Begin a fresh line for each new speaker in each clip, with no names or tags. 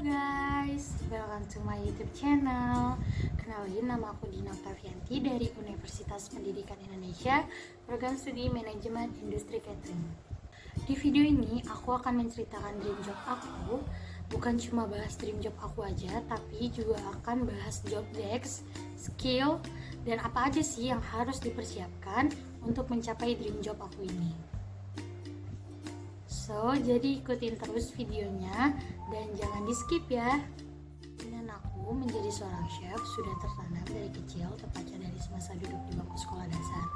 guys, welcome to my YouTube channel. Kenalin, nama aku Dina Octavianti dari Universitas Pendidikan Indonesia, program studi Manajemen Industri Catering. Di video ini, aku akan menceritakan dream job aku. Bukan cuma bahas dream job aku aja, tapi juga akan bahas job desk, skill, dan apa aja sih yang harus dipersiapkan untuk mencapai dream job aku ini. So, jadi ikutin terus videonya dan jangan di skip ya. Keinginan aku menjadi seorang chef sudah tertanam dari kecil, tepatnya dari semasa duduk di bangku sekolah dasar.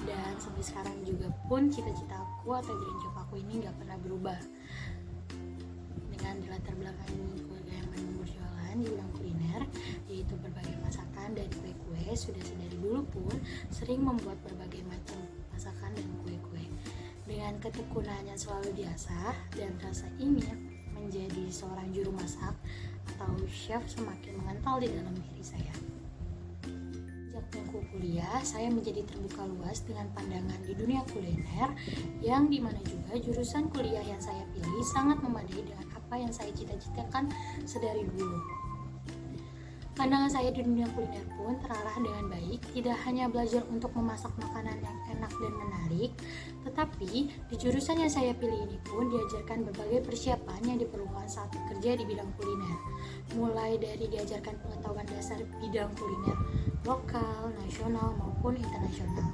Dan sampai sekarang juga pun cita-cita aku atau dream job aku ini gak pernah berubah. Dengan latar belakang keluarga yang memang berjualan di bidang kuliner, yaitu berbagai masakan dan kue-kue, sudah dari dulu pun sering membuat berbagai macam masakan dan kue-kue. Dengan ketekunan yang selalu diasah dan rasa ingin menjadi seorang juru masak atau chef semakin mengental di dalam diri saya. Sejak bangku kuliah, saya menjadi terbuka luas dengan pandangan di dunia kuliner, yang dimana juga jurusan kuliah yang saya pilih sangat memadai dengan apa yang saya cita-citakan sedari dulu. Pandangan saya di dunia kuliner pun terarah dengan baik, tidak hanya belajar untuk memasak makanan yang enak dan menarik, tetapi di jurusan yang saya pilih ini pun diajarkan berbagai persiapan yang diperlukan saat bekerja di bidang kuliner. Mulai dari diajarkan pengetahuan dasar bidang kuliner lokal, nasional maupun internasional,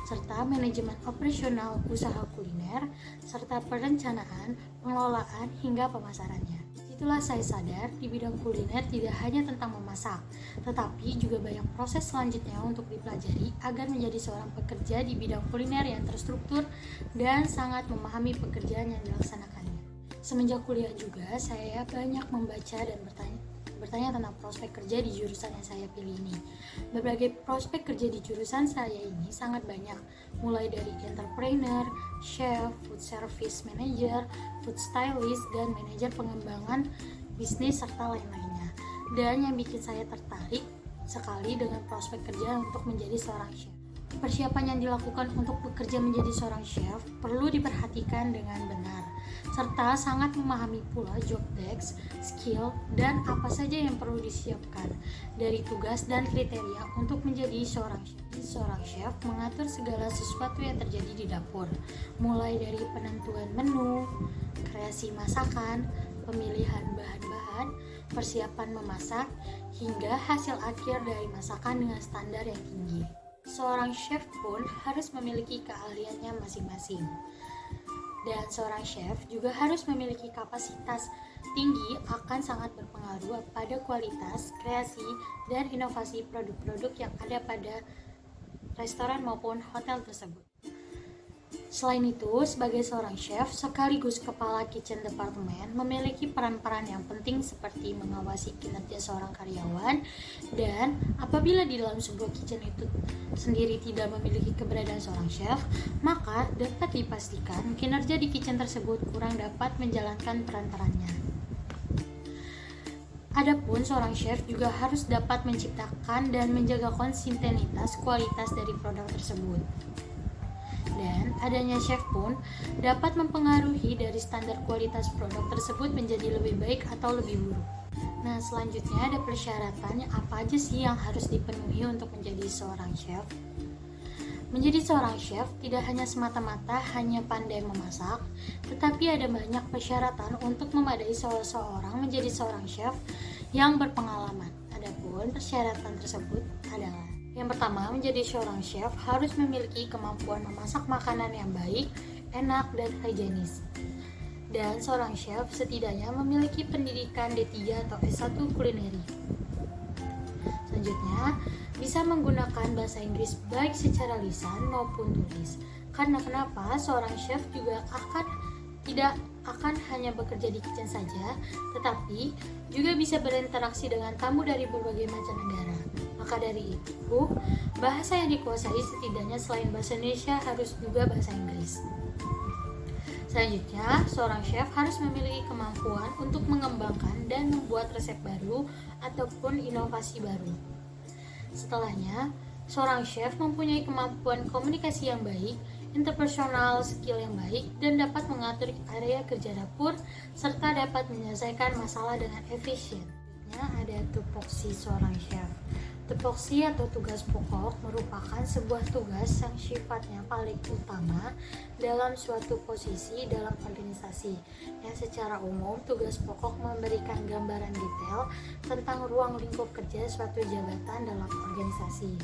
serta manajemen operasional usaha kuliner, serta perencanaan, pengelolaan hingga pemasarannya. Itulah saya sadar di bidang kuliner tidak hanya tentang memasak, tetapi juga banyak proses selanjutnya untuk dipelajari agar menjadi seorang pekerja di bidang kuliner yang terstruktur dan sangat memahami pekerjaan yang dilaksanakannya. Semenjak kuliah juga saya banyak membaca dan bertanya tentang prospek kerja di jurusan yang saya pilih ini. Berbagai prospek kerja di jurusan saya ini sangat banyak, mulai dari entrepreneur, chef, food service manager, food stylist, dan manajer pengembangan bisnis serta lain-lainnya. Dan yang bikin saya tertarik sekali dengan prospek kerja untuk menjadi seorang chef. Persiapan yang dilakukan untuk bekerja menjadi seorang chef perlu diperhatikan dengan benar, serta sangat memahami pula job desk, skill, dan apa saja yang perlu disiapkan dari tugas dan kriteria untuk menjadi seorang chef. Seorang chef mengatur segala sesuatu yang terjadi di dapur, mulai dari penentuan menu, kreasi masakan, pemilihan bahan-bahan, persiapan memasak, hingga hasil akhir dari masakan dengan standar yang tinggi. Seorang chef pun harus memiliki keahliannya masing-masing. Dan seorang chef juga harus memiliki kapasitas tinggi akan sangat berpengaruh pada kualitas, kreasi, dan inovasi produk-produk yang ada pada restoran maupun hotel tersebut. Selain itu, sebagai seorang chef sekaligus kepala kitchen department memiliki peran-peran yang penting seperti mengawasi kinerja seorang karyawan, dan apabila di dalam sebuah kitchen itu sendiri tidak memiliki keberadaan seorang chef, maka dapat dipastikan kinerja di kitchen tersebut kurang dapat menjalankan peran-perannya. Adapun seorang chef juga harus dapat menciptakan dan menjaga konsistensitas kualitas dari produk tersebut. Dan adanya chef pun dapat mempengaruhi dari standar kualitas produk tersebut menjadi lebih baik atau lebih buruk. Nah, selanjutnya ada persyaratan apa aja sih yang harus dipenuhi untuk menjadi seorang chef? Menjadi seorang chef tidak hanya semata-mata hanya pandai memasak, tetapi ada banyak persyaratan untuk memadai seseorang menjadi seorang chef yang berpengalaman. Adapun persyaratan tersebut adalah: yang pertama, menjadi seorang chef harus memiliki kemampuan memasak makanan yang baik, enak, dan higienis. Dan seorang chef setidaknya memiliki pendidikan D3 atau S1 kulineri. Selanjutnya, bisa menggunakan bahasa Inggris baik secara lisan maupun tulis. Karena kenapa? Seorang chef juga tidak akan hanya bekerja di kitchen saja, tetapi juga bisa berinteraksi dengan tamu dari berbagai macam negara. Maka dari itu, bahasa yang dikuasai setidaknya selain bahasa Indonesia harus juga bahasa Inggris. Selanjutnya, seorang chef harus memiliki kemampuan untuk mengembangkan dan membuat resep baru ataupun inovasi baru. Setelahnya, seorang chef mempunyai kemampuan komunikasi yang baik, interpersonal skill yang baik, dan dapat mengatur area kerja dapur, serta dapat menyelesaikan masalah dengan efisien. Ada tupoksi seorang chef. Tupoksi atau tugas pokok merupakan sebuah tugas yang sifatnya paling utama dalam suatu posisi dalam organisasi. Yang secara umum, tugas pokok memberikan gambaran detail tentang ruang lingkup kerja suatu jabatan dalam organisasi.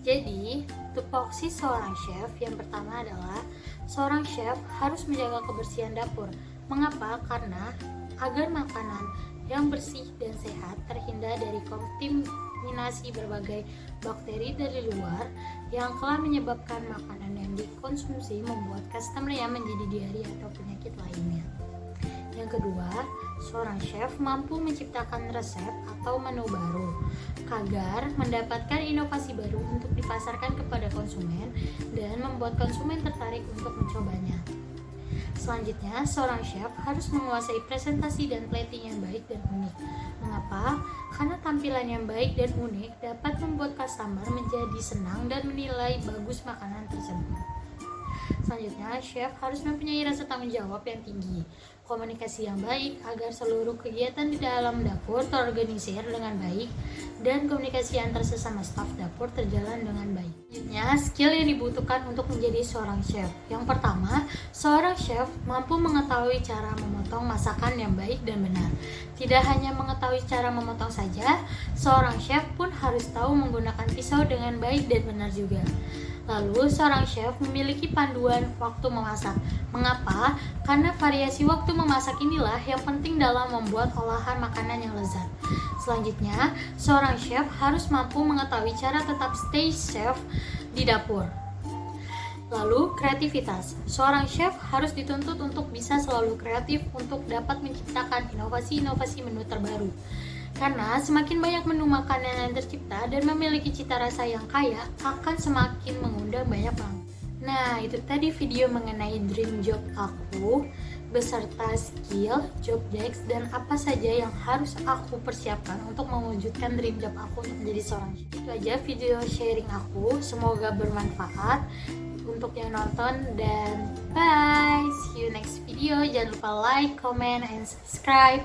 Jadi, tupoksi seorang chef yang pertama adalah seorang chef harus menjaga kebersihan dapur. Mengapa? Karena agar makanan yang bersih dan sehat terhindar dari kontaminasi berbagai bakteri dari luar yang telah menyebabkan makanan yang dikonsumsi membuat customer yang menjadi diare atau penyakit lainnya. Yang kedua, seorang chef mampu menciptakan resep atau menu baru agar mendapatkan inovasi baru untuk dipasarkan kepada konsumen dan membuat konsumen tertarik untuk mencobanya. Selanjutnya, seorang chef harus menguasai presentasi dan plating yang baik dan unik. Mengapa? Karena tampilan yang baik dan unik dapat membuat customer menjadi senang dan menilai bagus makanan tersebut. Selanjutnya, chef harus mempunyai rasa tanggung jawab yang tinggi, komunikasi yang baik agar seluruh kegiatan di dalam dapur terorganisir dengan baik, dan komunikasi antar sesama staf dapur terjalan dengan baik. Selanjutnya, skill yang dibutuhkan untuk menjadi seorang chef. Yang pertama, seorang chef mampu mengetahui cara memotong masakan yang baik dan benar. Tidak hanya mengetahui cara memotong saja, seorang chef pun harus tahu menggunakan pisau dengan baik dan benar juga. Lalu, seorang chef memiliki panduan waktu memasak. Mengapa? Karena variasi waktu memasak inilah yang penting dalam membuat olahan makanan yang lezat. Selanjutnya, seorang chef harus mampu mengetahui cara tetap stay chef di dapur. Lalu, kreativitas. Seorang chef harus dituntut untuk bisa selalu kreatif untuk dapat menciptakan inovasi-inovasi menu terbaru. Karena semakin banyak menu makanan yang tercipta dan memiliki cita rasa yang kaya, akan semakin mengundang banyak pelanggan. Nah, itu tadi video mengenai dream job aku beserta skill, job desk, dan apa saja yang harus aku persiapkan untuk mewujudkan dream job aku untuk menjadi seorang chef. Itu aja video sharing aku, semoga bermanfaat untuk yang nonton, dan bye, see you next video. Jangan lupa like, comment, and subscribe.